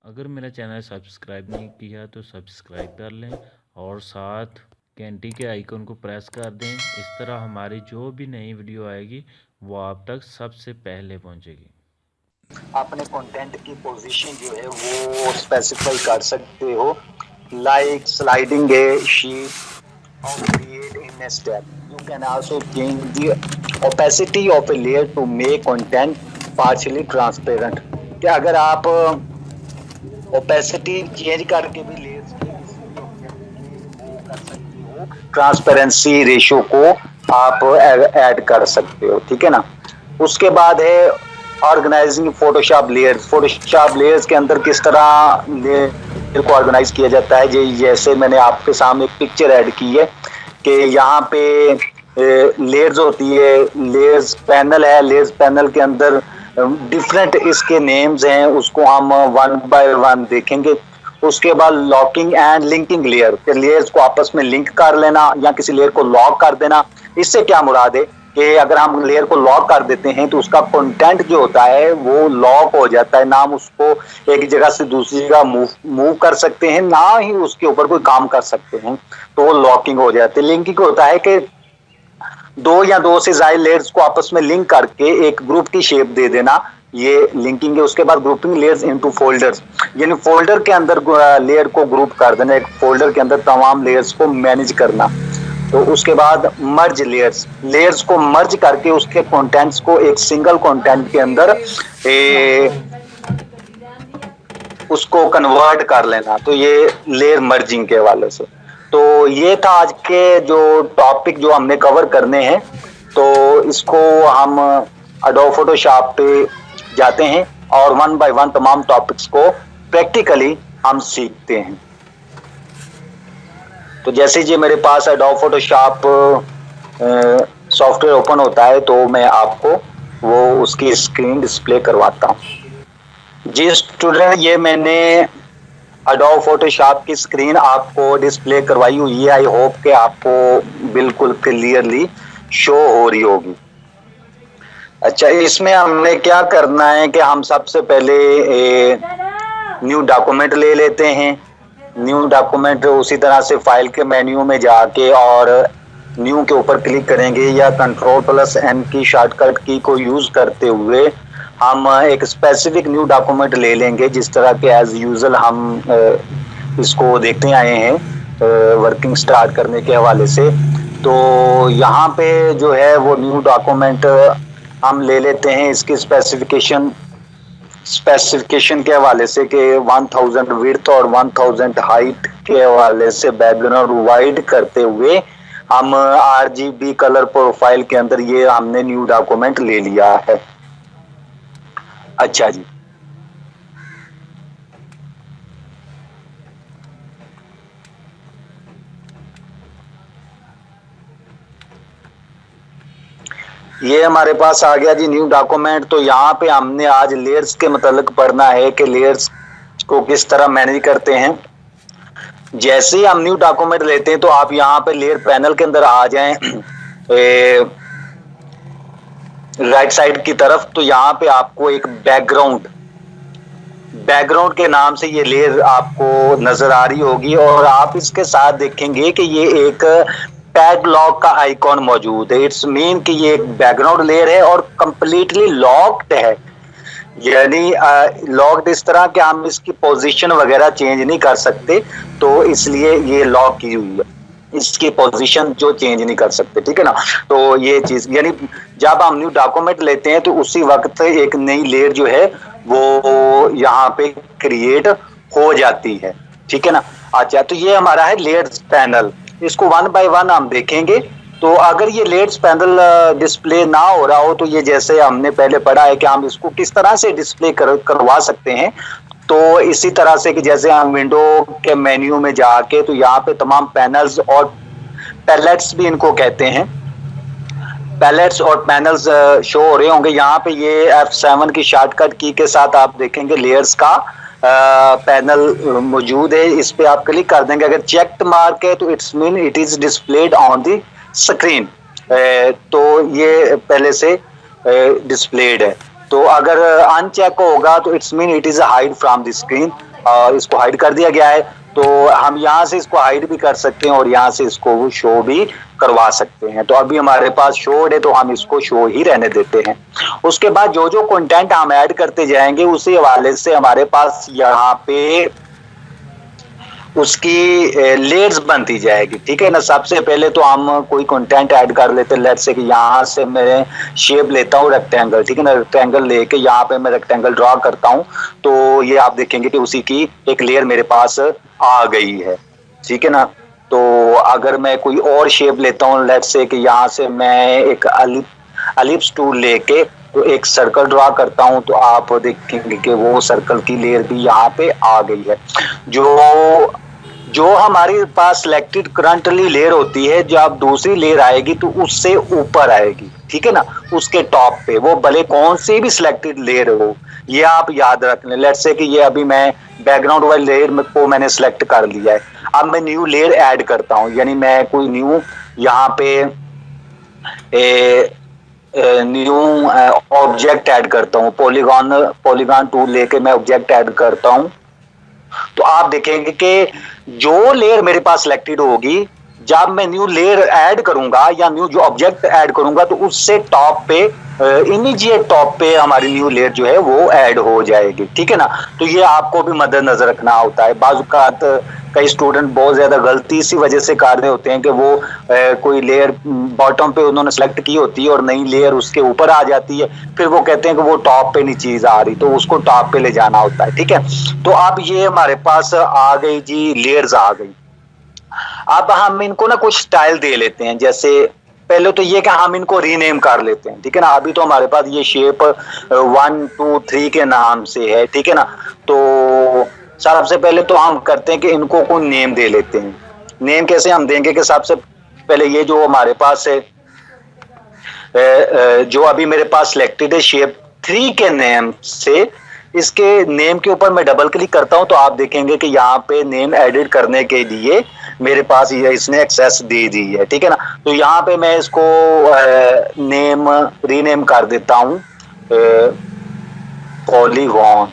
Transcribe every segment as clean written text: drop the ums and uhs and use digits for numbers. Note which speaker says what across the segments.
Speaker 1: अगर मेरा channel subscribe नहीं किया तो सब्सक्राइब कर लें और साथ घंटी के आइकन को प्रेस कर दें। इस तरह हमारी जो भी नई वीडियो आएगी वो आप तक सबसे पहले पहुंचेगी।
Speaker 2: अपने कंटेंट की पोजीशन जो है वो स्पेसिफाई कर सकते हो, लाइक स्लाइडिंग ए शीट और create in a step. You can also change the opacity of a layer to make content partially transparent. क्या अगर आप ओपेसिटी चेंज करके भी लेयर्स के किसी भी ऑब्जेक्ट के वो कर सकते हो, ट्रांसपेरेंसी रेशियो को आप ऐड कर सकते हो, ठीक है ना। उसके बाद है organising Photoshop layers. Photoshop layers के अंदर किस तरह लेयर को ऑर्गेनाइज किया जाता है, जैसे मैंने आपके सामने एक पिक्चर ऐड की है कि यहाँ पे लेयर्स होती है, लेयर्स पैनल है, लेयर्स पैनल के अंदर डिफरेंट इसके नेम्स हैं, उसको हम वन बाय वन देखेंगे। उसके बाद locking and linking layer, layers को आपस में लिंक कर लेना या किसी लेयर को लॉक कर देना। इससे क्या मुराद है कि अगर हम लेयर को लॉक कर देते हैं तो उसका कंटेंट जो होता है वो लॉक हो जाता है, ना हम उसको एक जगह से दूसरी जगह मूव कर सकते हैं, ना ही उसके ऊपर कोई काम कर सकते हैं, तो वो लॉकिंग हो जाती है। लिंकिंग होता है कि दो या दो से ज्यादा लेयर्स को आपस में लिंक करके एक ग्रुप की शेप दे देना, ये लिंकिंग है। उसके बाद ग्रुपिंग लेयर्स इनटू फोल्डर्स, यानी फोल्डर के अंदर लेयर को ग्रुप कर देना, एक फोल्डर के अंदर तमाम लेयर्स को मैनेज करना। तो उसके बाद मर्ज लेयर्स, लेयर्स को मर्ज करके उसके कंटेंट्स को एक सिंगल कंटेंट के अंदर उसको कन्वर्ट कर लेना, तो ये लेयर मर्जिंग के हवाले से। तो ये था आज के जो टॉपिक जो हमने कवर करने हैं। तो इसको हम एडोब फोटोशॉप पे जाते हैं और वन बाय वन तमाम टॉपिक्स को प्रैक्टिकली हम सीखते हैं। तो जैसे जी मेरे पास एडोब फोटोशॉप सॉफ्टवेयर ओपन होता है तो मैं आपको वो उसकी स्क्रीन डिस्प्ले करवाता हूँ। जी स्टूडेंट, ये मैंने एडोब फोटोशॉप की स्क्रीन आपको डिस्प्ले करवाई हुई है। आई होप कि आपको बिल्कुल क्लियरली शो हो रही होगी। अच्छा, इसमें हमने क्या करना है कि हम सबसे पहले न्यू डॉक्यूमेंट ले लेते हैं। न्यू डॉक्यूमेंट उसी तरह से फाइल के मेन्यू में जाके और न्यू के ऊपर क्लिक करेंगे या Ctrl+N की शॉर्टकट की को यूज करते हुए हम एक स्पेसिफिक न्यू डॉक्यूमेंट ले लेंगे, जिस तरह के एज यूजुअल हम इसको देखते आए हैं वर्किंग स्टार्ट करने के हवाले से। तो यहाँ पे जो है वो न्यू डॉक्यूमेंट हम ले लेते हैं। इसकी स्पेसिफिकेशन के हवाले से कि 1000 विड्थ और 1000 हाइट के हवाले से बैकग्राउंड वाइड करते हुए हम RGB कलर प्रोफाइल के अंदर ये हमने न्यू डॉक्यूमेंट ले लिया है। अच्छा जी, ये हमारे पास आ गया जी न्यू डॉक्यूमेंट। तो यहाँ पे हमने आज लेयर्स के मतलब पढ़ना है कि लेयर्स को किस तरह मैनेज करते हैं। जैसे ही हम न्यू डॉक्यूमेंट लेते हैं तो आप यहाँ पे लेयर पैनल के अंदर आ जाएं राइट साइड की तरफ। तो यहाँ पे आपको एक बैकग्राउंड के नाम से ये लेयर आपको नजर आ रही होगी और आप इसके साथ देखेंगे कि ये एक टैग लॉक का आइकॉन मौजूद है। इट्स मीन कि ये एक बैकग्राउंड लेयर है और कंप्लीटली लॉक्ड है, यानी लॉक्ड इस तरह कि हम इसकी पोजीशन वगैरह चेंज नहीं कर सकते, तो इसलिए ये लॉक की हुई है, इसकी पोजीशन जो चेंज नहीं कर सकते, ठीक है ना। तो ये चीज यानी जब हम न्यू डॉक्यूमेंट लेते हैं तो उसी वक्त एक नई लेयर जो है वो यहाँ पे क्रिएट हो जाती है, ठीक है ना। अच्छा, तो ये हमारा है लेयर्स पैनल। इसको वन बाय वन हम देखेंगे। तो अगर ये लेयर्स पैनल डिस्प्ले ना हो रहा हो तो ये जैसे हमने पहले पढ़ा है कि हम इसको किस तरह से डिस्प्ले करवा सकते हैं। तो इसी तरह से कि जैसे हम विंडो के मेन्यू में जाके तो यहाँ पे तमाम पैनल्स और पैलेट्स भी इनको कहते हैं, पैलेट्स और पैनल्स शो हो रहे होंगे। यहाँ पे ये F7 की शॉर्टकट की के साथ आप देखेंगे लेयर्स का पैनल मौजूद है। इस पे आप क्लिक कर देंगे, अगर चेक्ड मार्क है तो it's mean it is displayed on the screen. तो ये पहले से डिस्प्लेड है। तो अगर अनचेक होगा तो it's mean it is hide from the screen, और इसको हाइड कर दिया गया है। तो हम यहाँ से इसको हाइड भी कर सकते हैं और यहाँ से इसको शो भी करवा सकते हैं। तो अभी हमारे पास शोड है तो हम इसको शो ही रहने देते हैं। उसके बाद जो जो कंटेंट हम ऐड करते जाएंगे उसी हवाले से हमारे पास यहाँ पे उसकी लेयर्स बनती जाएगी, ठीक है ना। सबसे पहले तो हम कोई कंटेंट ऐड कर लेते हैं। लेट्स से कि यहाँ से मैं शेप लेता हूँ रेक्टेंगल, ठीक है ना। रेक्टेंगल लेके यहाँ पे मैं रेक्टेंगल ड्रॉ करता हूँ, तो ये आप देखेंगे कि उसी की एक लेयर मेरे पास आ गई है, ठीक है ना। तो अगर मैं कोई और शेप लेता हूँ, लेट्स से कि यहाँ से मैं एक एलिप्स टूल लेके तो एक सर्कल ड्रॉ करता हूं, तो आप देखेंगे कि वो सर्कल की लेयर भी यहाँ पे आ गई है। जो हमारे पास सिलेक्टेड करंटली लेयर होती है, जब दूसरी लेयर आएगी तो उससे ऊपर आएगी, ठीक है ना, उसके टॉप पे, वो भले कौन सी भी सिलेक्टेड लेयर हो, ये आप याद रख लें। लेट्स से कि ये अभी मैं बैकग्राउंड वाली लेयर को मैंने सिलेक्ट कर लिया है। अब मैं न्यू लेयर ऐड करता हूँ, यानी मैं कोई न्यू यहाँ पे न्यू ऑब्जेक्ट ऐड करता हूँ। पॉलीगॉन टूल लेके मैं ऑब्जेक्ट ऐड करता हूँ, तो आप देखेंगे कि जो लेयर मेरे पास सिलेक्टेड होगी, जब मैं न्यू लेयर ऐड करूंगा या न्यू जो ऑब्जेक्ट ऐड करूंगा तो उससे टॉप पे इमीडिएट टॉप पे हमारी न्यू लेयर जो है वो ऐड हो जाएगी, ठीक है ना। तो ये आपको भी मद्देनजर रखना होता है। बाज़ कई स्टूडेंट बहुत ज्यादा गलती इसी वजह से कर रहे होते हैं कि वो कोई लेयर बॉटम पे उन्होंने सेलेक्ट की होती है और नई लेयर उसके ऊपर आ जाती है, फिर वो कहते हैं कि वो टॉप पे नहीं चीज आ रही, तो उसको टॉप पे ले जाना होता है, ठीक है। तो अब ये हमारे पास आ गई जी, लेयर्स आ गई। अब हम इनको ना कुछ स्टाइल दे लेते हैं। जैसे पहले तो ये कि हम इनको रीनेम कर लेते हैं, ठीक है ना। अभी तो हमारे पास ये शेप 1 2 3 के नाम से है, ठीक है ना। तो सबसे पहले तो हम करते हैं कि इनको कोई नेम दे लेते हैं। नेम कैसे हम देंगे कि सबसे पहले ये जो हमारे पास है, जो अभी मेरे पास सिलेक्टेड है शेप 3 के नेम से, इसके नेम के ऊपर मैं डबल क्लिक करता हूं तो आप देखेंगे कि यहाँ पे नेम एडिट करने के लिए मेरे पास ये इसने एक्सेस दे दी है, ठीक है ना। तो यहाँ पे मैं इसको नेम रीनेम कर देता हूँ पॉलीगॉन,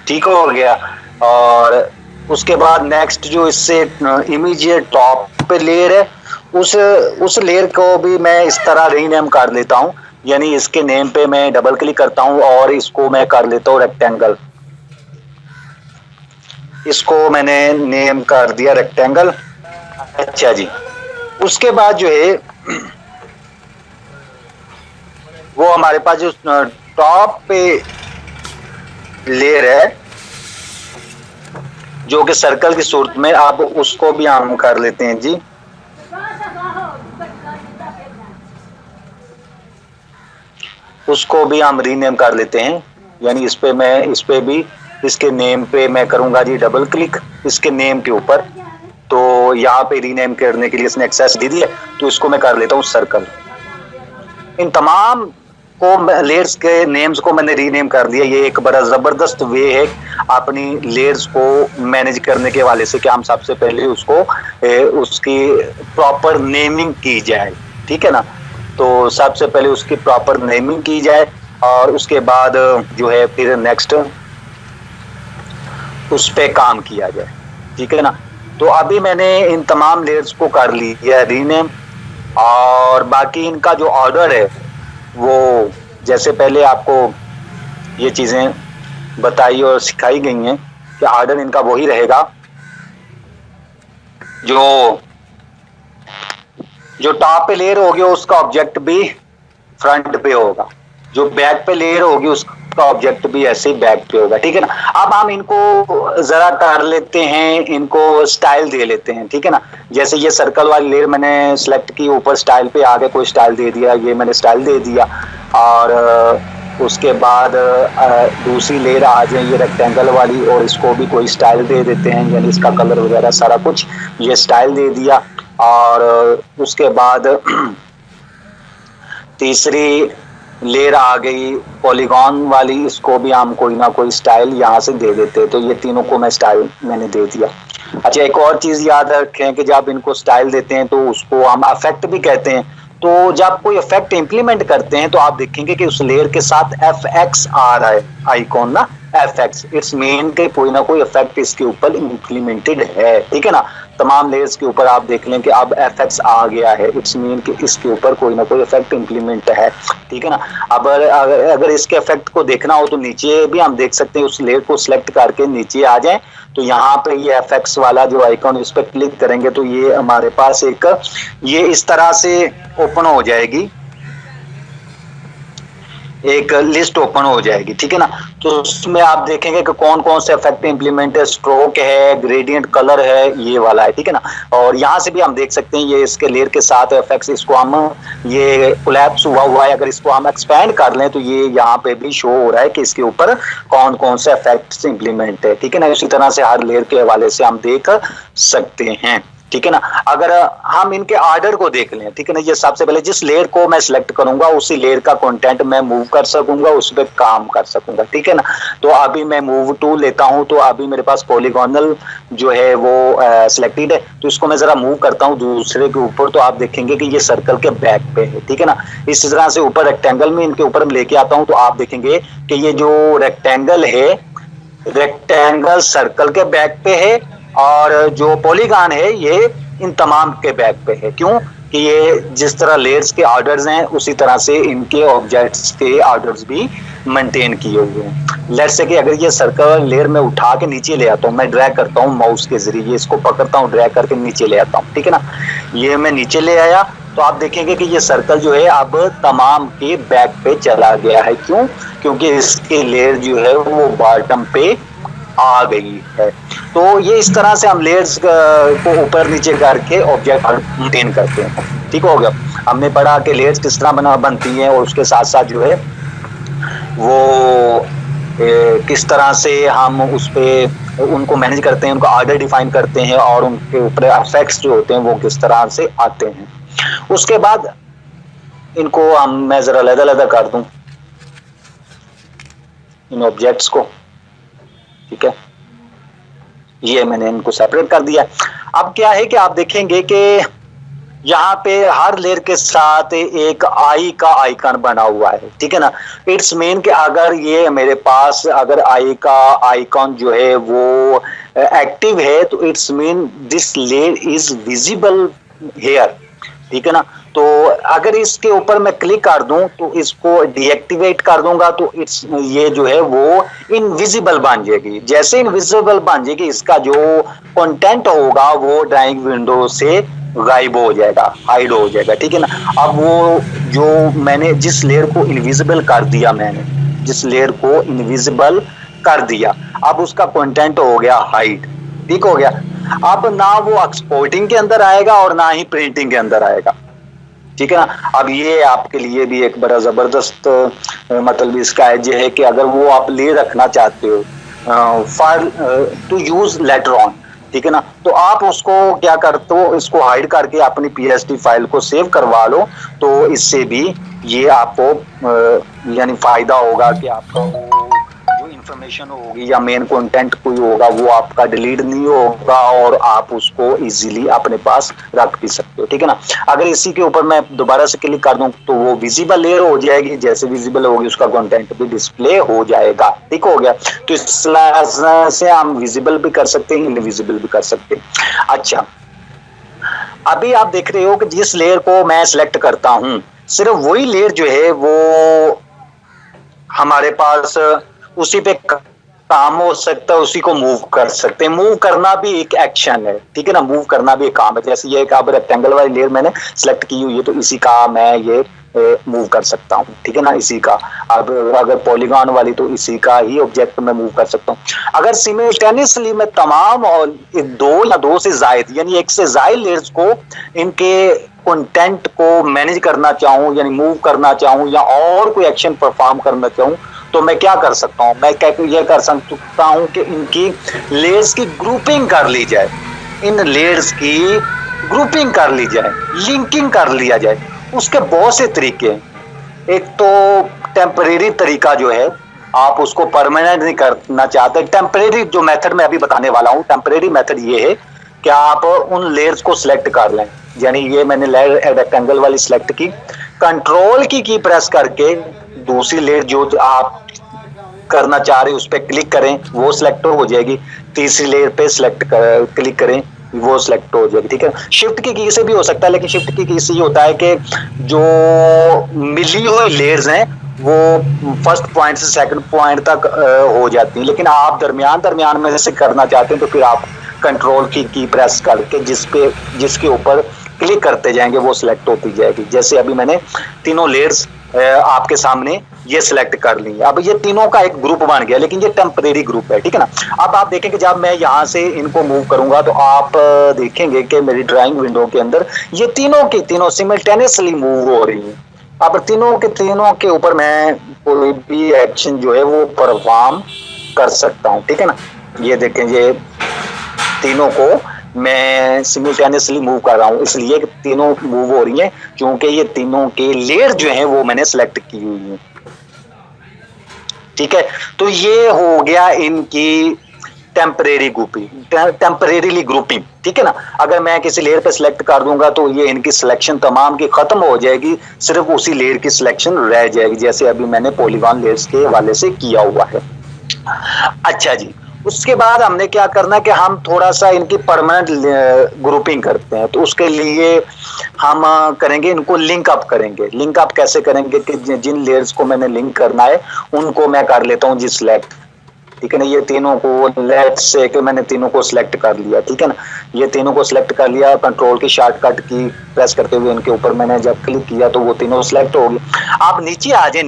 Speaker 2: ठीक हो गया। और उसके बाद नेक्स्ट जो इससे इमीडिएट टॉप पे लेयर है, उस लेयर को भी मैं इस तरह रीनेम कर लेता हूँ, यानी इसके नेम पे मैं डबल क्लिक करता हूँ और इसको मैं कर लेता हूँ रेक्टेंगल। इसको मैंने नेम कर दिया रेक्टेंगल। अच्छा जी, उसके बाद जो है वो हमारे पास जो टॉप पे लेयर है जो कि सर्कल की सूरत में, आप उसको भी हम कर लेते हैं जी। उसको भी हम रीनेम कर लेते हैं, यानी इस पे भी इसके नेम पे मैं करूंगा जी डबल क्लिक इसके नेम के ऊपर। तो यहाँ पे रीनेम करने के लिए इसने एक्सेस दे दिया, तो इसको मैं कर लेता हूँ सर्कल। इन तमाम को लेयर्स के नेम्स को मैंने रीनेम कर दिया। ये एक बड़ा जबरदस्त वे है अपनी लेयर्स को मैनेज करने के हवाले से कि हम सबसे पहले उसको उसकी प्रॉपर नेमिंग की जाए, ठीक है ना। तो सबसे पहले उसकी प्रॉपर नेमिंग की जाए और उसके बाद जो है फिर नेक्स्ट उस पे काम किया जाए, ठीक है ना। तो अभी मैंने इन तमाम लेयर्स को कर लिया रीनेम, और बाकी इनका जो ऑर्डर है वो जैसे पहले आपको ये चीजें बताई और सिखाई गई हैं कि ऑर्डर इनका वही रहेगा। जो टॉप पे लेयर होगी उसका ऑब्जेक्ट भी फ्रंट पे होगा, जो बैक पे लेयर होगी उसका ऑब्जेक्ट भी ऐसे ही बैक पे होगा, ठीक है ना। अब हम इनको जरा कर लेते हैं, इनको स्टाइल दे लेते हैं, ठीक है ना। जैसे ये सर्कल वाली लेयर मैंने सेलेक्ट की, ऊपर स्टाइल पे आगे कोई स्टाइल दे दिया, ये मैंने स्टाइल दे दिया। और उसके बाद दूसरी लेयर आ जाए ये रेक्टेंगल वाली, और इसको भी कोई स्टाइल दे देते हैं, यानी इसका कलर वगैरह सारा कुछ ये स्टाइल दे दिया। और उसके बाद तीसरी लेयर आ गई पॉलीगॉन वाली, इसको भी हम कोई ना कोई स्टाइल यहाँ से दे देते हैं। तो ये तीनों को मैं स्टाइल मैंने दे दिया। अच्छा, एक और चीज याद रखें कि जब इनको स्टाइल देते हैं तो उसको हम अफेक्ट भी कहते हैं। तो जब कोई इफेक्ट इंप्लीमेंट करते हैं तो आप देखेंगे कि उस लेयर के साथ FX आ रहा है आइकॉन ना, FX, इट्स मीन के कोई ना कोई इफेक्ट इसके ऊपर इंप्लीमेंटेड है, ठीक है ना। तमाम लेयर्स के ऊपर आप देख लें कि अब FX आ गया है, इट्स मीन कि इसके ऊपर कोई ना कोई इफेक्ट इंप्लीमेंट है, ठीक है ना। अब अगर इसके इफेक्ट को देखना हो तो नीचे भी हम देख सकते हैं, उस लेयर को सिलेक्ट करके नीचे आ जाएं तो यहाँ पे ये FX वाला जो आइकॉन, इस पर क्लिक करेंगे तो ये हमारे पास एक ये इस तरह से ओपन हो जाएगी, एक लिस्ट ओपन हो जाएगी, ठीक है ना। तो उसमें आप देखेंगे कि कौन कौन से इफेक्ट इंप्लीमेंट है, स्ट्रोक है, ग्रेडियंट कलर है, ये वाला है, ठीक है ना। और यहाँ से भी हम देख सकते हैं ये इसके लेयर के साथ इफेक्ट्स, इसको हम ये कोलैप्स हुआ है, अगर इसको हम एक्सपेंड कर लें तो ये यहाँ पे भी शो हो रहा है कि इसके ऊपर कौन कौन से इफेक्ट्स इंप्लीमेंट है, ठीक है ना। इसी तरह से हर लेयर के हवाले से हम देख सकते हैं, ठीक है ना। अगर हम इनके ऑर्डर को देख लें, ठीक है ना, ये सबसे पहले जिस लेयर को मैं सिलेक्ट करूंगा उसी लेयर का कंटेंट मैं मूव कर सकूंगा, उस पर काम कर सकूंगा, ठीक है ना। तो अभी मैं मूव टूल लेता हूं, तो अभी मेरे पास पॉलीगोनल जो है वो सिलेक्टेड है, तो इसको मैं जरा मूव करता हूं दूसरे के ऊपर, तो आप देखेंगे कि ये सर्कल के बैक पे है, ठीक है ना। इस तरह से ऊपर रेक्टेंगल में इनके ऊपर लेके आता हूं तो आप देखेंगे कि ये जो रेक्टेंगल है, रेक्टेंगल सर्कल के बैक पे है, और जो पॉलीगॉन है ये इन तमाम के बैक पे है। क्यों कि ये जिस तरह लेयर्स के ऑर्डर्स हैं उसी तरह से इनके ऑब्जेक्ट्स के ऑर्डर्स भी मेंटेन किए हुए हैं। लेट्स से कि अगर ये सर्कल लेयर में उठा के नीचे ले आता हूँ, मैं ड्रैग करता हूँ माउस के जरिए, इसको पकड़ता हूँ, ड्रैग करके नीचे ले आता हूँ, ठीक है ना। ये मैं नीचे ले आया तो आप देखेंगे कि ये सर्कल जो है अब तमाम के बैक पे चला गया है। क्यों? क्योंकि इसके लेयर जो है वो बॉटम पे आ गई है। तो ये इस तरह से हम लेयर्स को ऊपर नीचे करके ऑब्जेक्ट मेंटेन करते हैं, ठीक हो गया। हमने पढ़ा कि लेयर्स किस तरह बनती हैं और उसके साथ साथ जो है वो किस तरह से हम उस पे उनको मैनेज करते हैं, उनको ऑर्डर डिफाइन करते हैं और उनके ऊपर इफेक्ट्स जो होते हैं वो किस तरह से आते हैं। उसके बाद इनको मैं जरा अलग-अलग कर दूं इन ऑब्जेक्ट्स को, ठीक है, ये मैंने इनको सेपरेट कर दिया। अब क्या है कि आप देखेंगे कि यहाँ पे हर लेयर के साथ एक आई का आइकन बना हुआ है, ठीक है ना। इट्स मीन कि अगर ये मेरे पास अगर आई का आइकन जो है वो एक्टिव है तो it's mean this layer is visible here, ठीक है ना। तो अगर इसके ऊपर मैं क्लिक कर दूं तो इसको डीएक्टिवेट कर दूंगा तो इट्स ये जो है वो इनविजिबल बन जाएगी। जैसे इनविजिबल बन जाएगी इसका जो कंटेंट होगा वो ड्राइंग विंडो से गायब हो जाएगा, हाइड हो जाएगा, ठीक है ना। अब वो जो मैंने जिस लेयर को इनविजिबल कर दिया, मैंने जिस लेयर को इनविजिबल कर दिया, अब उसका कंटेंट हो गया हाइड, ठीक हो गया। अब ना वो एक्सपोर्टिंग के अंदर आएगा और ना ही प्रिंटिंग के अंदर आएगा, ठीक है ना। अब ये आपके लिए भी एक बड़ा जबरदस्त मतलब इसका एज है कि अगर वो आप ले रखना चाहते हो for to use later on, ठीक है ना, तो आप उसको क्या करते हो, इसको हाइड करके अपनी PSD फाइल को सेव करवा लो, तो इससे भी ये आपको यानी फायदा होगा कि आपका जो इंफॉर्मेशन होगी या मेन कंटेंट कोई होगा वो आपका डिलीट नहीं होगा और आप उसको इजीली अपने पास रख भी सकते हो, ठीक है ना। अगर इसी के ऊपर मैं दोबारा से क्लिक कर दूं तो वो विजिबल लेयर हो जाएगी, जैसे विजिबल होगी उसका कंटेंट भी डिस्प्ले हो जाएगा, ठीक हो गया। तो इस तरह से हम विजिबल भी कर सकते हैं, इनविजिबल भी कर सकते हैं। अच्छा, अभी आप देख रहे हो कि जिस लेयर को मैं सिलेक्ट करता हूं सिर्फ वही लेयर जो है वो हमारे पास उसी पे काम हो सकता है, उसी को मूव कर सकते हैं। मूव करना भी एक एक्शन है, ठीक है ना, मूव करना भी एक काम है। जैसे ये अब रेक्टेंगल वाली लेयर मैंने सिलेक्ट की हुई है तो इसी का मैं ये मूव कर सकता हूँ, ठीक है ना, इसी का। अब अगर पॉलीगॉन वाली तो इसी का ही ऑब्जेक्ट मैं मूव कर सकता हूँ। अगर सिमिल्टेनियसली मैं तमाम और दो या दो से जायद यानी एक से जायद लेयर्स को इनके कंटेंट को मैनेज करना चाहूँ यानी मूव करना चाहूँ या और कोई एक्शन परफॉर्म करना चाहूँ तो मैं क्या कर सकता हूँ, मैं ये कर सकता हूँ कि इनकी लेयर्स की ग्रुपिंग कर ली जाए, इन लेयर्स की ग्रुपिंग कर ली जाए, लिंकिंग कर लिया जाए। उसके बहुत से तरीके हैं। एक तो टेम्परेरी तरीका जो है आप उसको परमानेंट नहीं करना चाहते, टेम्परेरी जो मेथड मैं अभी बताने वाला हूँ, टेम्परेरी मेथड ये है कि आप उन लेयर्स को सिलेक्ट कर लें, यानी ये मैंने लेयर रेक्टेंगल वाली सिलेक्ट की, कंट्रोल की प्रेस करके दूसरी लेयर जो आप करना चाह रहे हैं उस पर क्लिक करें, वो सिलेक्ट हो जाएगी। तीसरी लेयर पे क्लिक करें, वो सिलेक्ट हो जाएगी। ठीक है, शिफ्ट की से भी हो सकता है, लेकिन शिफ्ट की से ये होता है कि जो मिली हुई लेयर्स हैं वो फर्स्ट पॉइंट से सेकंड पॉइंट तक हो जाती है, लेकिन आप दरमियान में से करना चाहते हैं तो फिर आप कंट्रोल की प्रेस करके जिसके ऊपर क्लिक करते जाएंगे वो सिलेक्ट होती जाएगी। जैसे अभी मैंने तीनों लेयर्स आपके सामने ये सिलेक्ट कर ली। अब ये तीनों का एक ग्रुप बन गया, लेकिन ये टेम्परेरी ग्रुप है। ठीक है ना, अब आप देखेंगे जब मैं यहाँ से इनको मूव करूंगा तो आप देखेंगे कि मेरी ड्राइंग विंडो के अंदर ये तीनों की तीनों सिमिल्टेनियसली मूव हो रही हैं। अब तीनों के ऊपर मैं कोई भी एक्शन जो है वो परफॉर्म कर सकता हूँ। ठीक है ना, ये देखें, ये तीनों को मैं सिमिल्टेनियसली मूव कर रहा हूँ, इसलिए तीनों मूव हो रही हैं क्योंकि ये तीनों के लेयर जो हैं वो मैंने सेलेक्ट की हुई है। ठीक है, तो ये हो गया इनकी टेम्परेरीली ग्रुपिंग। ठीक है ना, अगर मैं किसी लेयर पे सिलेक्ट कर दूंगा तो ये इनकी सिलेक्शन तमाम की खत्म हो जाएगी, सिर्फ उसी लेयर की सिलेक्शन रह जाएगी, जैसे अभी मैंने पॉलीगॉन लेयर्स के हवाले से किया हुआ है। अच्छा जी, उसके बाद हमने क्या करना है कि हम थोड़ा सा इनकी परमानेंट ग्रुपिंग करते हैं। तो उसके लिए हम करेंगे, इनको लिंक अप करेंगे। लिंक अप कैसे करेंगे कि जिन लेयर्स को मैंने लिंक करना है उनको मैं कर लेता हूँ जी सिलेक्ट। ठीक है ना, ये तीनों को लेट्स से कि मैंने तीनों को सिलेक्ट कर लिया। ठीक है ना, ये तीनों को सिलेक्ट कर लिया, कंट्रोल की शॉर्टकट की प्रेस करते हुए इनके ऊपर मैंने जब क्लिक किया तो वो तीनों सिलेक्ट हो गए। आप नीचे आ जाए,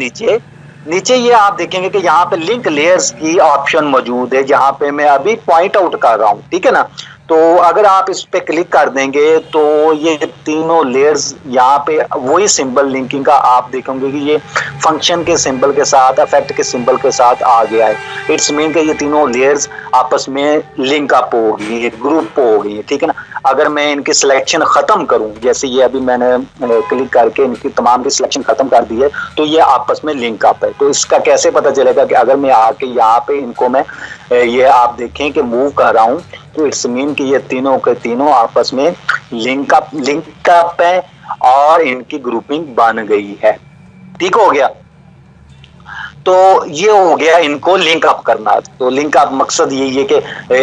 Speaker 2: नीचे ये आप देखेंगे कि यहाँ पे लिंक लेयर्स की ऑप्शन मौजूद है, जहाँ पे मैं अभी पॉइंट आउट कर रहा हूँ। ठीक है ना, तो अगर आप इस पे क्लिक कर देंगे तो ये तीनों लेयर्स यहाँ पे वही सिंबल लिंकिंग का आप देखेंगे कि ये फंक्शन के सिंबल के साथ, इफेक्ट के सिंबल के साथ आ गया है। इट्स मीन कि ये तीनों लेयर्स आपस में लिंक अप हो गई है, ग्रुप हो गई है। ठीक है ना, अगर मैं इनकी सिलेक्शन खत्म करूं, जैसे ये अभी मैंने क्लिक करके इनकी तमाम की सिलेक्शन खत्म कर दी है, तो ये आपस में लिंक अप है। तो इसका कैसे पता चलेगा कि अगर मैं आके यहाँ पे इनको मैं ये आप देखें कि मूव कर रहा हूँ, तो इट्स मीन कि ये तीनों के तीनों आपस में लिंक अप है और इनकी ग्रुपिंग बन गई है। ठीक हो गया, तो ये हो गया इनको लिंक अप करना। तो लिंक अप मकसद यही है कि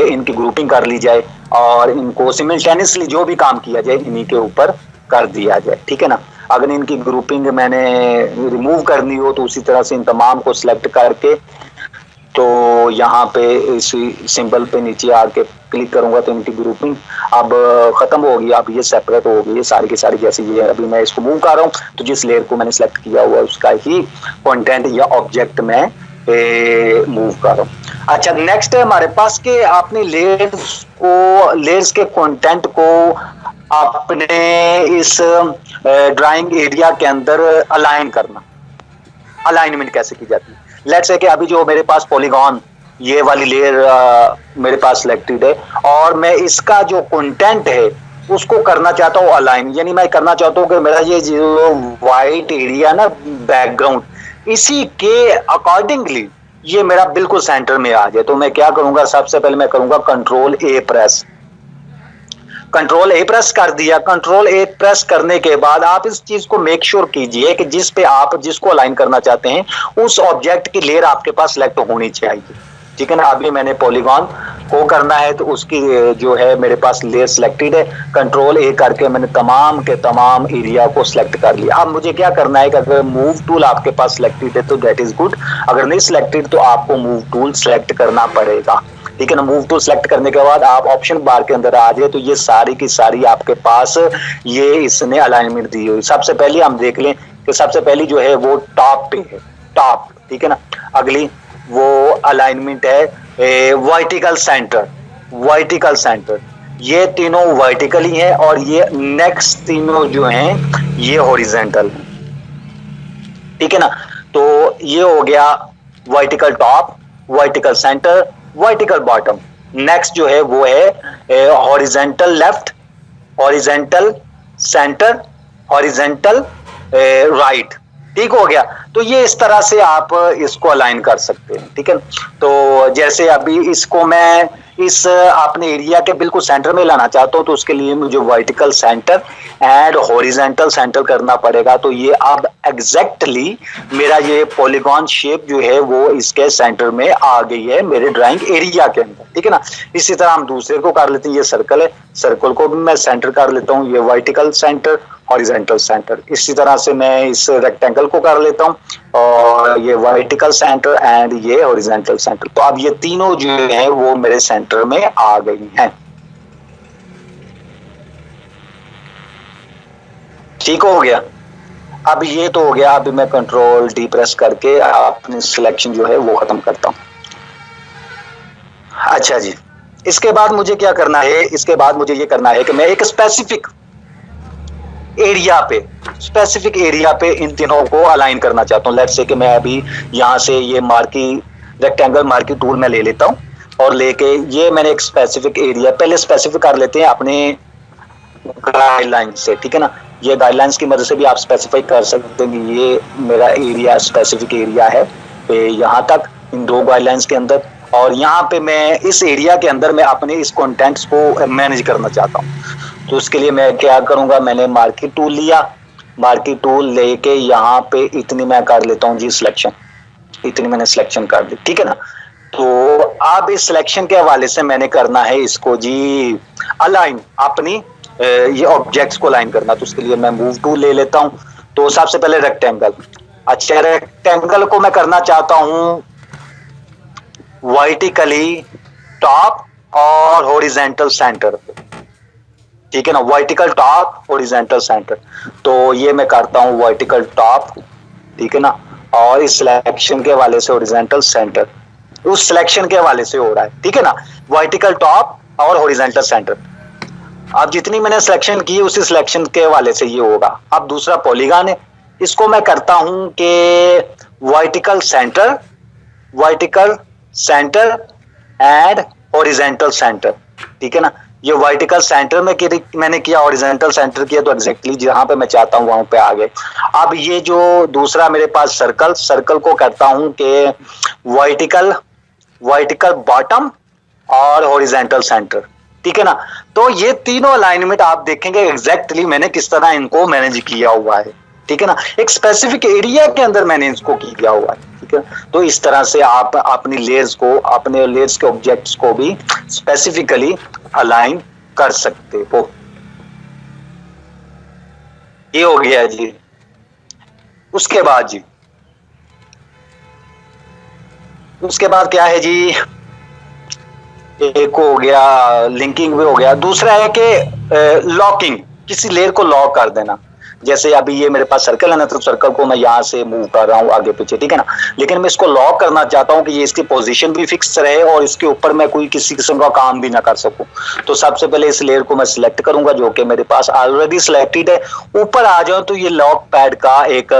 Speaker 2: इनकी ग्रुपिंग कर ली जाए और इनको सिमिल्टेनियसली जो भी काम किया जाए इन्हीं के ऊपर कर दिया जाए। ठीक है ना, अगर इनकी ग्रुपिंग मैंने रिमूव करनी हो तो उसी तरह से इन तमाम को सिलेक्ट करके तो यहाँ पे इस सिंबल पे नीचे आके क्लिक करूंगा तो इनकी ग्रुपिंग अब खत्म होगी। अब ये सेपरेट हो गई है सारी की सारी। जैसे ये अभी मैं इसको मूव कर रहा हूँ तो जिस लेयर को मैंने सेलेक्ट किया हुआ है उसका ही कंटेंट या ऑब्जेक्ट में मूव कर रहा हूँ। अच्छा, नेक्स्ट है हमारे पास कि आपने लेयर्स के कंटेंट को अपने इस ड्राइंग एरिया के अंदर अलाइन करना। अलाइनमेंट कैसे की जाती है? लेट्स से कि अभी जो मेरे पास पॉलीगॉन ये वाली लेयर मेरे पास सिलेक्टेड है और मैं इसका जो कंटेंट है उसको करना चाहता हूँ अलाइन, यानी मैं करना चाहता हूँ कि मेरा ये जो वाइट एरिया ना बैकग्राउंड, इसी के अकॉर्डिंगली ये मेरा बिल्कुल सेंटर में आ जाए। तो मैं क्या करूंगा, सबसे पहले मैं करूंगा कंट्रोल ए प्रेस कर दिया। कंट्रोल ए प्रेस करने के बाद आप इस चीज को मेक श्योर कीजिए कि जिस पे आप जिसको अलाइन करना चाहते हैं उस ऑब्जेक्ट की लेयर आपके पास सिलेक्ट होनी चाहिए। ठीक है ना, अभी मैंने पॉलीगॉन को करना है तो उसकी जो है मेरे पास लेयर सिलेक्टेड है। कंट्रोल ए करके मैंने तमाम के तमाम एरिया को सिलेक्ट कर लिया। अब मुझे क्या करना है कि अगर मूव टूल आपके पास सिलेक्टेड है तो दैट इज गुड, अगर नहीं सिलेक्टेड तो आपको मूव टूल सिलेक्ट करना पड़ेगा। ठीक है ना, मूव टूल सेलेक्ट करने के बाद आप ऑप्शन बार के अंदर आ जाए तो ये सारी की सारी आपके पास ये इसने अलाइनमेंट दी हुई। सबसे पहले हम देख लें कि सबसे पहली जो है वो टॉप पे है, टॉप। ठीक है ना, अगली वो अलाइनमेंट है वर्टिकल सेंटर। ये तीनों वर्टिकल ही हैं और ये नेक्स्ट तीनों जो हैं ये हॉरिजॉन्टल हैं। ठीक है ना, तो ये हो गया vertical top, vertical centre, vertical bottom. Next जो है वो है horizontal left, horizontal centre, horizontal right. ठीक हो गया। तो ये इस तरह से आप इसको अलाइन कर सकते हैं, ठीक है। तो जैसे अभी इसको मैं इस अपने एरिया के बिल्कुल सेंटर में लाना चाहता हूँ, तो उसके लिए मुझे vertical centre and horizontal centre करना पड़ेगा। तो ये अब एग्जैक्टली मेरा ये पॉलीगॉन शेप जो है वो इसके सेंटर में आ गई है मेरे ड्राइंग एरिया के अंदर, ठीक है ना। इसी तरह हम दूसरे को कर लेते हैं, ये सर्कल है, सर्कल को भी मैं सेंटर कर लेता हूँ, ये वर्टिकल सेंटर हॉरिजॉन्टल सेंटर। इसी तरह से मैं इस रेक्टेंगल को कर लेता हूँ, और ये वर्टिकल सेंटर एंड ये हॉरिजॉन्टल सेंटर। तो अब ये तीनों जो है वो मेरे सेंटर में आ गई हैं। ठीक हो गया। अब ये तो हो गया। अभी मैं कंट्रोल डी प्रेस करके अपनी सिलेक्शन जो है वो खत्म करता हूं। अच्छा जी, इसके बाद मुझे क्या करना है, इसके बाद मुझे ये करना है कि मैं एक स्पेसिफिक एरिया पे इन तीनों को अलाइन करना चाहता हूँ। लेट्स से कि मैं अभी यहाँ से ये मार्की रेक्टेंगल मार्की टूल में ले लेता हूँ, और लेके ये मैंने एक स्पेसिफिक एरिया पहले स्पेसिफिक कर लेते हैं अपने गाइडलाइन से, ठीक है ना। ये गाइडलाइंस की मदद से भी आप स्पेसिफाई कर सकते हैं कि ये मेरा एरिया स्पेसिफिक एरिया है यहाँ तक, इन दो गाइडलाइंस के अंदर। और यहाँ पे मैं इस एरिया के अंदर मैं अपने इस कंटेंट्स को मैनेज करना चाहता हूँ। तो उसके लिए मैं क्या करूंगा, मैंने मार्की टूल लिया, मार्की टूल लेके यहाँ पे इतनी मैं कर लेता हूँ जी सिलेक्शन, इतनी मैंने सिलेक्शन कर ली, ठीक है ना। तो अब इस सिलेक्शन के हवाले से मैंने करना है इसको जी अलाइन, अपनी ये ऑब्जेक्ट्स को अलाइन करना। तो उसके लिए मैं मूव टूल ले लेता हूँ। तो सबसे पहले रेक्टेंगल, अच्छा रेक्टेंगल को मैं करना चाहता हूँ वर्टिकली टॉप और हॉरिजॉन्टल सेंटर, ठीक है ना, वर्टिकल टॉप हॉरिजॉन्टल सेंटर। तो ये मैं करता हूँ वर्टिकल टॉप, ठीक है ना, और इस सिलेक्शन के हवाले से हॉरिजॉन्टल सेंटर, उस सिलेक्शन के हवाले से हो रहा है, ठीक है ना, वर्टिकल टॉप और हॉरिजॉन्टल सेंटर। अब जितनी मैंने सिलेक्शन की उसी सिलेक्शन के हवाले से ये होगा। अब दूसरा पॉलीगॉन है, इसको मैं करता हूं कि vertical centre and horizontal centre, ठीक है ना। ये वर्टिकल सेंटर में मैंने किया, हॉरिजॉन्टल सेंटर किया, तो एग्जैक्टली जहां पे मैं चाहता हूं वहां पे आ गए। अब ये जो दूसरा मेरे पास सर्कल को करता हूं कि वर्टिकल बॉटम और हॉरिजॉन्टल सेंटर, ठीक है ना। तो ये तीनों अलाइनमेंट आप देखेंगे एग्जैक्टली मैंने किस तरह इनको मैनेज किया हुआ है, ठीक है ना। एक स्पेसिफिक एरिया के अंदर मैंने इसको किया हुआ है, ठीक है। तो इस तरह से आप अपनी लेयर्स को, अपने लेयर्स के ऑब्जेक्ट्स को भी स्पेसिफिकली अलाइन कर सकते हो। ये हो गया जी। उसके बाद क्या है जी, एक हो गया लिंकिंग भी हो गया। दूसरा है कि लॉकिंग, किसी लेयर को लॉक कर देना। जैसे अभी ये मेरे पास सर्कल है ना, तो सर्कल को मैं यहाँ से मूव कर रहा हूँ आगे पीछे, ठीक है ना। लेकिन मैं इसको लॉक करना चाहता हूँ कि ये इसकी पोजीशन भी फिक्स रहे और इसके ऊपर मैं कोई किसी किस्म का काम भी ना कर सकूं। तो सबसे पहले इस लेयर को मैं सिलेक्ट करूंगा जो कि मेरे पास ऑलरेडी सिलेक्टेड है। ऊपर आ जाऊं तो ये लॉक पैड का एक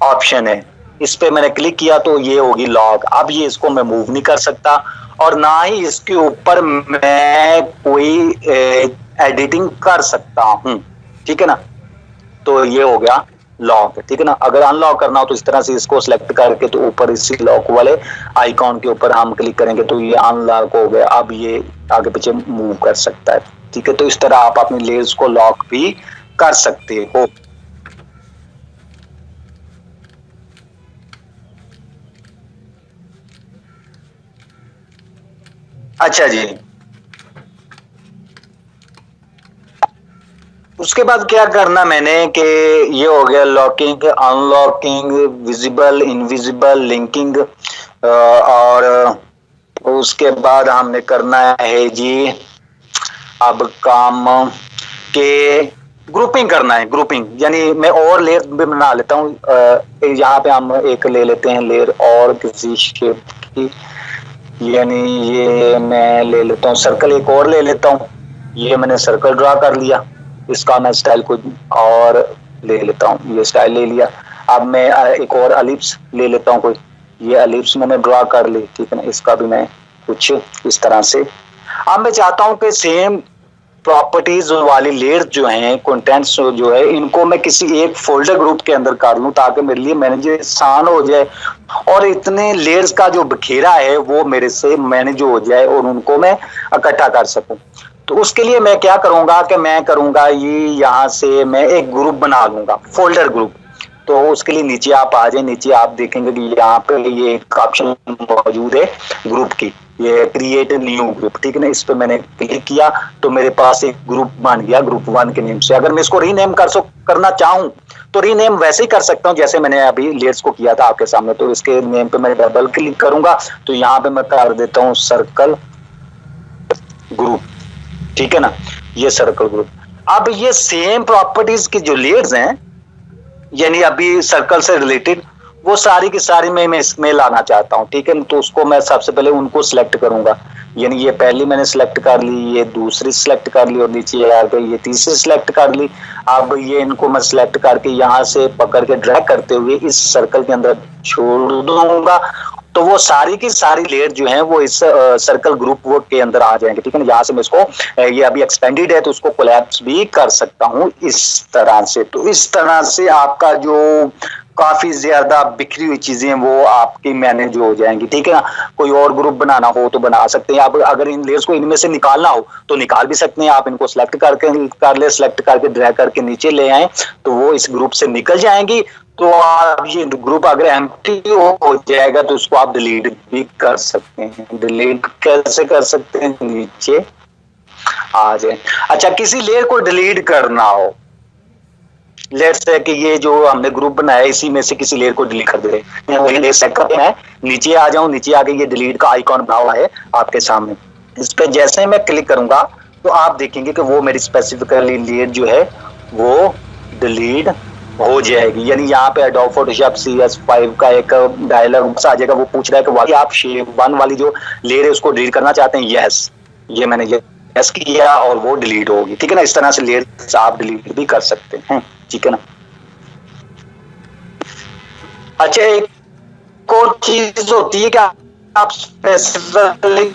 Speaker 2: ऑप्शन है, इस पे मैंने क्लिक किया तो ये होगी लॉक। अब ये इसको मैं मूव नहीं कर सकता और ना ही इसके ऊपर मैं कोई एडिटिंग कर सकता हूं, ठीक है ना। तो ये हो गया लॉक, ठीक है ना। अगर अनलॉक करना हो तो इस तरह से इसको सिलेक्ट करके तो ऊपर इसी लॉक वाले आइकॉन के ऊपर हम क्लिक करेंगे तो ये अनलॉक हो गया। अब ये आगे पीछे मूव कर सकता है, ठीक है। तो इस तरह आप अपनी लेयर्स को लॉक भी कर सकते हो। अच्छा जी, उसके बाद क्या करना मैंने कि ये हो गया locking, unlocking, visible, invisible, linking, और उसके बाद हमने करना है जी अब काम के ग्रुपिंग करना है। ग्रुपिंग यानी मैं और लेयर भी बना लेता हूँ। यहाँ पे हम एक ले लेते हैं लेयर और किसी शेप की, यानी ये मैं ले लेता हूँ सर्कल, एक और ले लेता हूँ। ये मैंने सर्कल ड्रा कर लिया, इसका मैं स्टाइल कुछ और ले लेता हूँ, ये स्टाइल ले लिया। अब मैं एक और एलिप्स ले लेता हूँ कोई, ये एलिप्स मैंने ड्रा कर ली, ठीक है ना। इसका भी मैं कुछ इस तरह से। अब मैं चाहता हूँ कि सेम प्रॉपर्टीज वाली लेयर जो हैं, कंटेंट्स जो है, इनको मैं किसी एक फोल्डर ग्रुप के अंदर कर लूं ताकि मेरे लिए मैनेज आसान हो जाए और इतने लेयर्स का जो बखेरा है वो मेरे से मैनेज हो जाए और उनको मैं इकट्ठा कर सकूं। तो उसके लिए मैं क्या करूंगा कि मैं करूंगा ये, यहाँ से मैं एक ग्रुप बना लूंगा, फोल्डर ग्रुप। तो उसके लिए नीचे आप आ जाए, नीचे आप देखेंगे कि यहाँ पे ये एक ऑप्शन मौजूद है ग्रुप की, ये क्रिएट न्यू ग्रुप, ठीक है ना। इस पे मैंने क्लिक किया तो मेरे पास एक ग्रुप बन गया ग्रुप 1 के नेम से। अगर मैं इसको रीनेम करना चाहूं तो रीनेम वैसे ही कर सकता हूं जैसे मैंने अभी लेयर्स को किया था आपके सामने। तो इसके नेम पे मैं डबल क्लिक करूंगा तो यहाँ पे मैं कर देता हूँ सर्कल ग्रुप, ठीक है ना, ये सर्कल ग्रुप। अब ये सेम प्रॉपर्टीज की जो लेयर्स हैं, यानी अभी सर्कल से रिलेटेड, वो सारी की सारी मैं इसमें लाना चाहता हूं, ठीक है। तो उसको मैं सबसे पहले उनको सिलेक्ट करूंगा, यानी ये पहली मैंने सिलेक्ट कर ली, ये दूसरी सिलेक्ट कर ली और नीचे ये तीसरी सिलेक्ट कर ली। अब ये इनको मैं सिलेक्ट करके यहाँ से पकड़ के ड्रैग करते हुए इस सर्कल के अंदर छोड़ दूंगा, तो वो सारी की सारी लेयर जो है वो इस सर्कल ग्रुप वो के अंदर आ जाएंगे, ठीक है ना। यहाँ से मैं इसको, ये अभी एक्सपेंडेड है तो उसको कोलैप्स भी कर सकता हूँ इस तरह से। तो इस तरह से आपका जो काफी ज्यादा बिखरी हुई चीजें वो आपकी मैनेज हो जाएंगी, ठीक है ना। कोई और ग्रुप बनाना हो तो बना सकते हैं आप, अगर इन लेयर्स को इनमें से निकालना हो तो निकाल भी सकते हैं आप। इनको सिलेक्ट कर ले, सिलेक्ट करके ड्रैग करके नीचे ले आए तो वो इस ग्रुप से निकल जाएंगी। तो आप ये ग्रुप अगर एम्प्टी हो जाएगा तो उसको आप डिलीट भी कर सकते हैं। डिलीट कैसे कर सकते हैं, नीचे आ जाए। अच्छा, किसी लेयर को डिलीट करना हो, लेट्स से कि ये जो हमने ग्रुप बनाया इसी में से किसी लेयर को डिलीट कर दे, मैं नीचे आ जाऊं, नीचे आके ये डिलीट का आइकॉन बना हुआ है आपके सामने। इस पे जैसे मैं क्लिक करूंगा तो आप देखेंगे कि वो मेरी स्पेसिफिकली लेयर जो है वो डिलीट हो जाएगी। यानी यहाँ पे एडोब फोटोशॉप CS5 का एक डायलॉग आ जाएगा, वो पूछ रहा है कि आप शेप 1 वाली जो लेयर है उसको डिलीट करना चाहते हैं। यस, ये मैंने यस किया और वो डिलीट होगी, ठीक है ना। इस तरह से लेयर आप डिलीट भी कर सकते हैं, ठीक है ना। अच्छा, एक और चीज होती है कि आप स्पेसिफिकली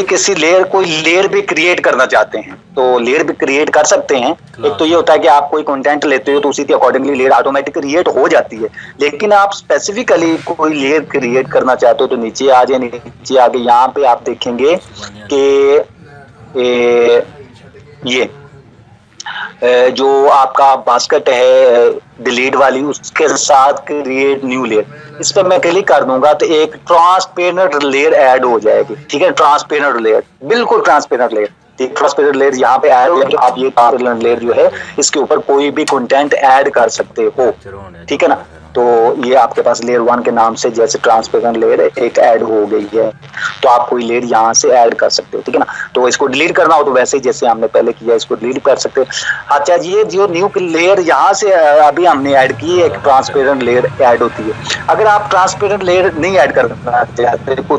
Speaker 2: किसी लेयर, कोई लेयर भी क्रिएट करना चाहते हैं तो लेयर भी क्रिएट कर सकते हैं। एक तो ये होता है कि आप कोई कंटेंट लेते हो तो उसी के अकॉर्डिंगली लेयर ऑटोमेटिक क्रिएट हो जाती है, लेकिन आप स्पेसिफिकली कोई लेयर क्रिएट करना चाहते हो तो नीचे आ जाए, नीचे आके यहाँ पे आप देखेंगे कि ये जो आपका बास्केट है डिलीट वाली, उसके साथ क्रिएट न्यू लेयर, इस पर मैं क्लिक कर दूंगा तो एक ट्रांसपेरेंट लेयर ऐड हो जाएगी, ठीक है। ट्रांसपेरेंट लेयर, बिल्कुल ट्रांसपेरेंट लेयर, ट्रांसपेरेंट लेयर यहाँ पे ऐड हो, आप ये ट्रांसपेरेंट लेयर जो है इसके ऊपर कोई भी कंटेंट ऐड कर सकते हो, ठीक है ना। तो ये आपके पास लेयर 1 के नाम से जैसे ट्रांसपेरेंट लेयर एक ऐड हो गई है, तो आप कोई लेयर यहाँ से ऐड कर सकते हो, ठीक है ना। तो इसको डिलीट करना हो तो वैसे ही जैसे हमने पहले किया इसको डिलीट कर सकते हो। अच्छा, ये जो न्यू लेयर यहाँ से अभी हमने ऐड की है, एक ट्रांसपेरेंट लेयर ऐड होती है। अगर आप ट्रांसपेरेंट लेयर नहीं ऐड करना चाहते, कोई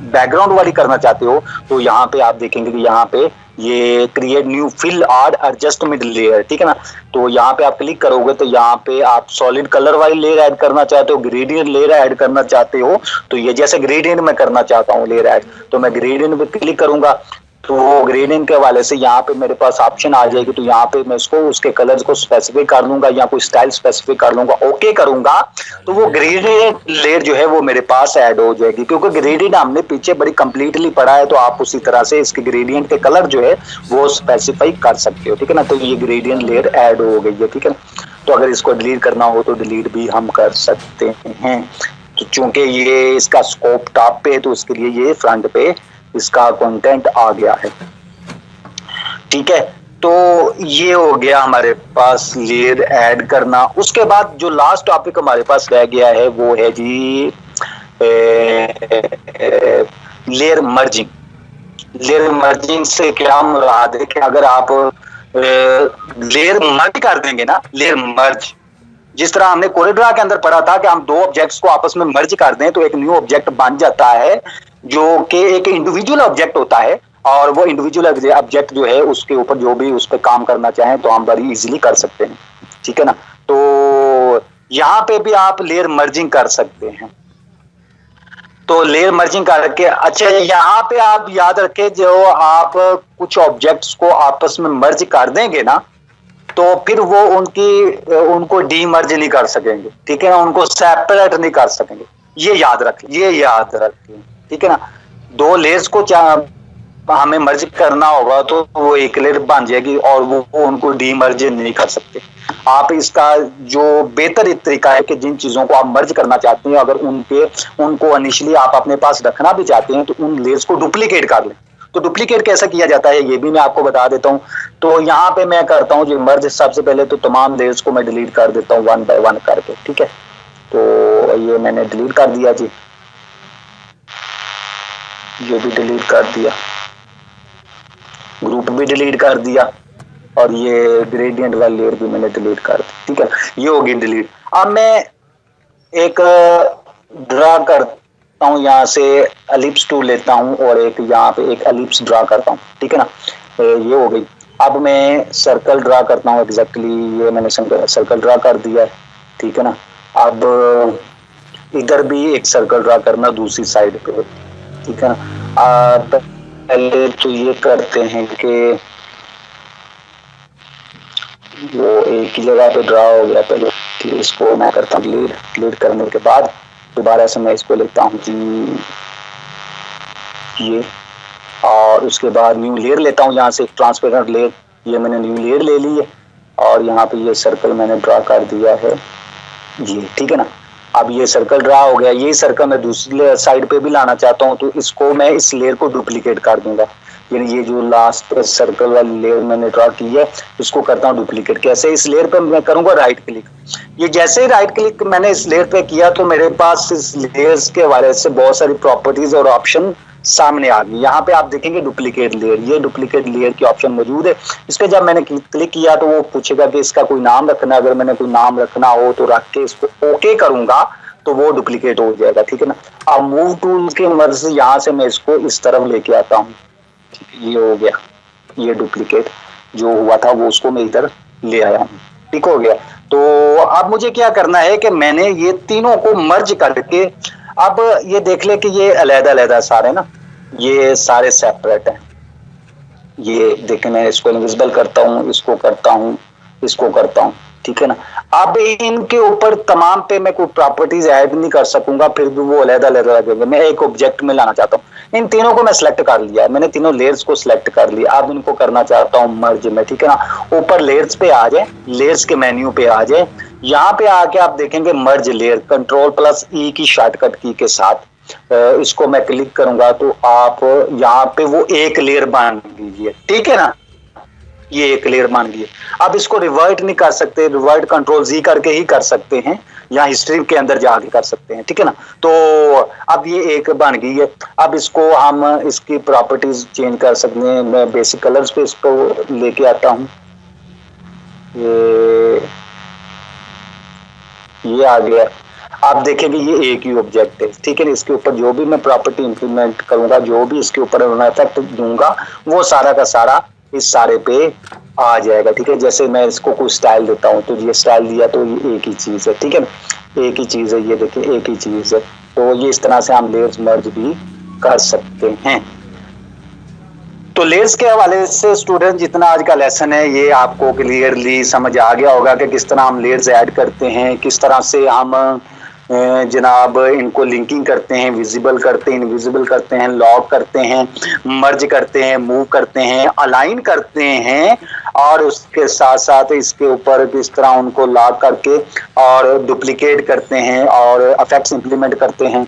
Speaker 2: बैकग्राउंड वाली करना चाहते हो, तो यहाँ पे आप देखेंगे कि यहाँ पे ये create new fill art adjustment layer, ठीक है ना। तो यहाँ पे आप क्लिक करोगे तो यहाँ पे आप सॉलिड कलर वाली लेयर ऐड करना चाहते हो, ग्रेडियंट लेयर ऐड करना चाहते हो, तो ये जैसे ग्रेडियंट में करना चाहता हूँ लेयर ऐड, तो मैं ग्रेडियंट पे क्लिक करूंगा तो ग्रेडियंट के वाले से यहाँ पे मेरे पास ऑप्शन आ जाएगी। तो यहाँ पे मैं इसको उसके कलर्स को स्पेसिफिक कर लूंगा या कोई स्टाइल स्पेसिफिक कर लूंगा, ओके करूंगा तो वो ग्रेडियंट लेयर जो है वो मेरे पास ऐड हो जाएगी। क्योंकि ग्रेडियंट हमने पीछे बड़ी कंप्लीटली पढ़ा है, तो आप उसी तरह से इसके ग्रेडियंट के कलर जो है वो स्पेसिफाई कर सकते हो, ठीक है ना। तो ये ग्रेडियंट लेयर ऐड हो गई है, ठीक है। तो अगर इसको डिलीट करना हो तो डिलीट भी हम कर सकते हैं। तो चूंकि ये इसका स्कोप टॉप पे है तो उसके लिए ये फ्रंट पे इसका कंटेंट आ गया है, ठीक है। तो ये हो गया हमारे पास लेयर ऐड करना। उसके बाद जो लास्ट टॉपिक हमारे पास रह गया है वो है जी लेयर मर्जिंग। लेयर मर्जिंग से क्या मुराद है कि अगर आप लेयर मर्ज कर देंगे ना, लेयर मर्ज, जिस तरह हमने कोरिड्रा के अंदर पढ़ा था कि हम दो ऑब्जेक्ट्स को आपस में मर्ज कर दें तो एक न्यू ऑब्जेक्ट बन जाता है, जो कि एक इंडिविजुअल ऑब्जेक्ट होता है, और वो इंडिविजुअल ऑब्जेक्ट जो है उसके ऊपर जो भी उस पर काम करना चाहें तो हम बड़ी इजीली कर सकते हैं, ठीक है ना। तो यहाँ पे भी आप लेयर मर्जिंग कर सकते हैं। तो लेयर मर्जिंग करके, अच्छा यहाँ पे आप याद रखें, जो आप कुछ ऑब्जेक्ट्स को आपस में मर्ज कर देंगे ना, तो फिर वो उनको डीमर्ज नहीं कर सकेंगे, ठीक है ना, उनको सेपरेट नहीं कर सकेंगे। ये याद रखें, ठीक है ना। दो लेयर्स को हमें मर्ज करना होगा तो वो एक लेयर बन जाएगी और वो उनको डीमर्ज नहीं कर सकते। आप इसका जो बेहतर तरीका है कि जिन चीजों को आप मर्ज करना चाहते हैं, अगर उनको इनिशियली आप अपने पास रखना भी चाहते हैं, तो उन लेयर्स को डुप्लीकेट कर लें। तो डुप्लीकेट कैसे किया जाता है ये भी मैं आपको बता देता हूँ। तो यहाँ पे मैं करता हूँ जो मर्ज, सबसे पहले तो तमाम लेयर्स को मैं डिलीट कर देता हूँ 1 बाय 1 करके, ठीक है। तो ये मैंने डिलीट कर दिया जी, ये भी डिलीट कर दिया, ग्रुप भी डिलीट कर दिया, और ये ग्रेडियंट वाली लेयर भी मैंने डिलीट कर दी, ठीक है। ये होगी डिलीट। अब मैं एक ड्रा करता हूँ, यहाँ से एलिप्स टूल लेता हूँ और एक यहाँ पे एक एलिप्स ड्रा करता हूँ, ठीक है ना। ये हो गई। अब मैं सर्कल ड्रा करता हूँ एग्जैक्टली, ये मैंने सर्कल ड्रा कर दिया है, ठीक है ना। अब इधर भी एक सर्कल ड्रा करना दूसरी साइड पे, ठीक है ना। पहले तो ये करते हैं कि वो एक ही जगह पे ड्रा हो गया पहले, इसको मैं करता हूँ डिलीट करने के बाद दोबारा से मैं इसको लेता हूँ जी, ये, और उसके बाद न्यू लेयर लेता हूँ, यहाँ से एक ट्रांसपेरेंट लेयर, ये मैंने न्यू लेयर ले ली है, और यहाँ पे ये सर्कल मैंने ड्रा कर दिया है ये, ठीक है ना। अब ये सर्कल ड्रा हो गया, ये सर्कल मैं दूसरी साइड पे भी लाना चाहता हूँ, तो इसको मैं इस लेयर को डुप्लीकेट कर दूंगा, यानी ये जो लास्ट सर्कल वाली लेयर मैंने ड्रा की है इसको करता हूँ डुप्लीकेट। कैसे? इस लेयर पे मैं करूंगा राइट क्लिक, ये जैसे ही राइट क्लिक मैंने इस लेयर पे किया तो मेरे पास इस लेयर्स के हवाले से बहुत सारी प्रॉपर्टीज और ऑप्शन सामने आ गई। यहाँ पे आप देखेंगे डुप्लीकेट लेयर, ये डुप्लीकेट लेयर की ऑप्शन मौजूद है। इस पे जब मैंने क्लिक किया तो वो पूछेगा कि इसका कोई नाम रखना है, अगर मैंने कोई नाम रखना हो तो रख के इसको ओके करूंगा तो वो डुप्लीकेट हो जाएगा, ठीक है ना। अब मूव टूल के मदद से यहाँ से मैं इसको इस तरफ लेके आता हूँ, ये हो गया, ये डुप्लीकेट जो हुआ था वो उसको मैं इधर ले आया हूँ, ठीक हो गया। तो अब मुझे क्या करना है कि मैंने ये तीनों को मर्ज करके, अब ये देख ले कि ये अलग-अलग सारे ना, ये सारे सेपरेट हैं। ये देखिए मैं इसको इनविजिबल करता हूँ, इसको करता हूँ, इसको करता हूँ, ठीक है ना। अब इनके ऊपर तमाम पे मैं कोई प्रॉपर्टीज ऐड नहीं कर सकूंगा, फिर भी वो अलग-अलग लगेंगे। मैं एक ऑब्जेक्ट में लाना चाहता हूँ। इन तीनों को मैं सिलेक्ट कर लिया, मैंने तीनों लेयर्स को सिलेक्ट कर लिया। अब इनको करना चाहता हूँ मर्ज में, ठीक है ना। ऊपर लेयर्स पे आ जाए, लेयर्स के मेन्यू पे आ जाए, यहाँ पे आके आप देखेंगे मर्ज लेयर, Ctrl+E की शॉर्टकट की के साथ इसको मैं क्लिक करूंगा तो आप यहाँ पे वो एक लेयर बन गई, ठीक है ना। ये एक लेयर बन गई। अब इसको रिवर्ट नहीं कर सकते, रिवर्ट Ctrl+Z करके ही कर सकते हैं, या हिस्ट्री के अंदर जाके कर सकते हैं, ठीक है ना। तो अब ये एक बन गई है। अब इसको हम इसकी प्रॉपर्टीज चेंज कर सकते हैं। मैं बेसिक कलर्स पे इसको लेके आता हूँ, ये आ गया। आप देखेंगे ये एक ही ऑब्जेक्ट है, ठीक है। इसके ऊपर जो भी मैं प्रॉपर्टी इंप्लीमेंट करूंगा, जो भी इसके ऊपर इफेक्ट दूंगा, वो सारा का सारा इस सारे पे आ जाएगा, ठीक है। जैसे मैं इसको कोई स्टाइल देता हूँ तो ये स्टाइल दिया तो ये एक ही चीज है, ठीक है ना, एक ही चीज है, ये देखिए एक ही चीज है। तो ये इस तरह से हम लेयर्स मर्ज भी कर सकते हैं। तो लेयर्स के हवाले से स्टूडेंट जितना आज का लेसन है ये आपको क्लियरली समझ आ गया होगा कि किस तरह हम लेयर्स ऐड करते हैं, किस तरह से हम जनाब इनको लिंकिंग करते हैं, विजिबल करते हैं, इनविजिबल करते हैं, लॉक करते हैं, मर्ज करते हैं, मूव करते हैं, अलाइन करते हैं, और उसके साथ साथ इसके ऊपर किस तरह उनको लॉक करके और डुप्लीकेट करते हैं और इफेक्ट्स इंप्लीमेंट करते हैं।